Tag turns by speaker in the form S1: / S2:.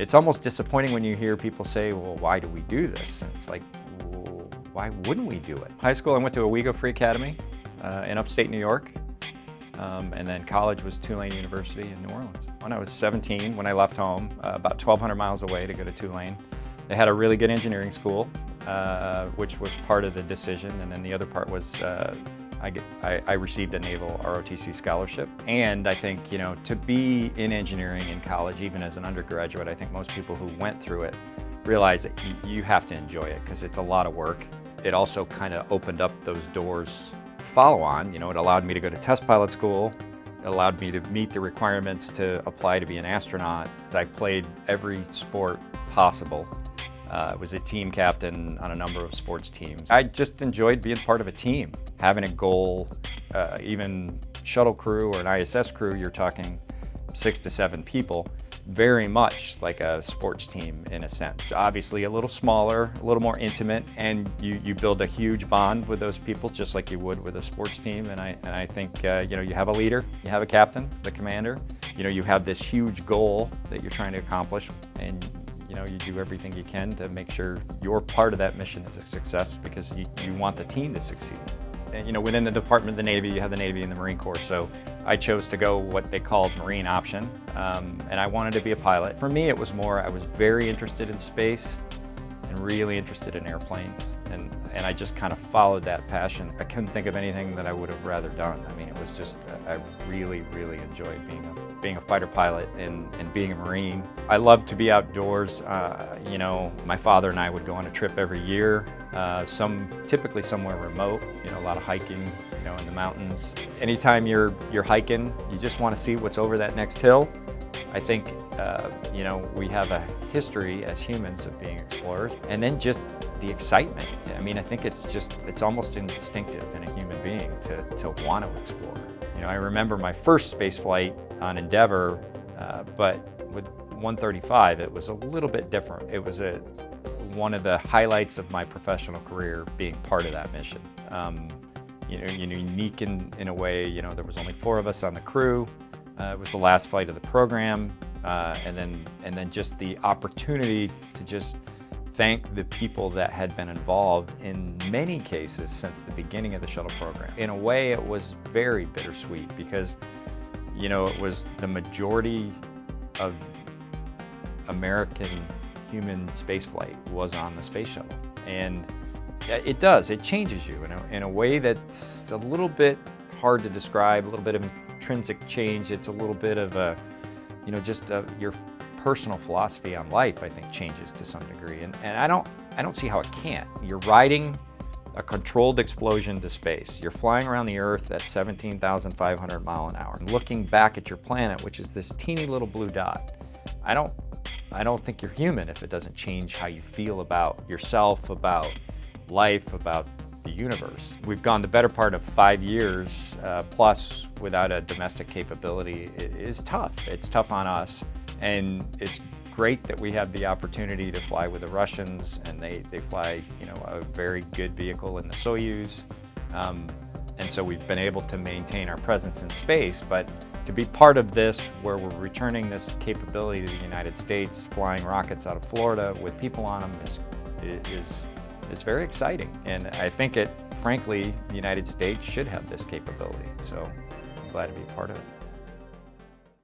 S1: It's almost disappointing when you hear people say, well, why do we do this? And it's like, well, why wouldn't we do it? High school, I went to Owego Free Academy in upstate New York. And then college was Tulane University in New Orleans. When I was 17, when I left home, about 1,200 miles away to go to Tulane, they had a really good engineering school, which was part of the decision. And then the other part was I received a Naval ROTC scholarship. And I think, you know, to be in engineering in college, even as an undergraduate, I think most people who went through it realize that you have to enjoy it because it's a lot of work. It also kind of opened up those doors follow on. You know, it allowed me to go to test pilot school. It allowed me to meet the requirements to apply to be an astronaut. I played every sport possible. Was a team captain on a number of sports teams. I just enjoyed being part of a team, having a goal. Even shuttle crew or an ISS crew, you're talking 6 to 7 people, very much like a sports team in a sense. Obviously a little smaller, a little more intimate, and you build a huge bond with those people just like you would with a sports team. And I think you know, you have a leader, you have a captain, the commander. You know, you have this huge goal that you're trying to accomplish, and you know, you do everything you can to make sure your part of that mission is a success because you want the team to succeed. And, you know, within the Department of the Navy, you have the Navy and the Marine Corps, so I chose to go what they called Marine option, and I wanted to be a pilot. For me, it was more, I was very interested in space and really interested in airplanes, and I just kind of followed that passion. I couldn't think of anything that I would have rather done. I mean, it was just, I really, really enjoyed being a fighter pilot and being a Marine. I love to be outdoors. You know, my father and I would go on a trip every year, typically somewhere remote, you know, a lot of hiking, you know, in the mountains. Anytime you're hiking, you just want to see what's over that next hill. I think, you know, we have a history as humans of being explorers, and then just the excitement. I mean, I think it's almost instinctive in a human being to want to explore. You know, I remember my first space flight on Endeavour, but with 135, it was a little bit different. It was one of the highlights of my professional career being part of that mission. You know, unique in a way. You know, there was only 4 of us on the crew. It was the last flight of the program, and then just the opportunity to just thank the people that had been involved in many cases since the beginning of the shuttle program. In a way, it was very bittersweet because, you know, it was the majority of American human spaceflight was on the space shuttle, and it changes you in a way that's a little bit hard to describe, a little bit of intrinsic change. It's a little bit of a, you know, just your personal philosophy on life, I think, changes to some degree. And I don't see how it can't. You're riding a controlled explosion to space. You're flying around the Earth at 17,500 miles an hour, and looking back at your planet, which is this teeny little blue dot. I don't think you're human if it doesn't change how you feel about yourself, about life, about the universe. We've gone the better part of 5 years plus without a domestic capability. It is tough. It's tough on us, and it's great that we have the opportunity to fly with the Russians, and they fly, you know, a very good vehicle in the Soyuz, and so we've been able to maintain our presence in space. But to be part of this, where we're returning this capability to the United States, flying rockets out of Florida with people on them, is very exciting. And I think frankly, the United States should have this capability. So I'm glad to be part of it.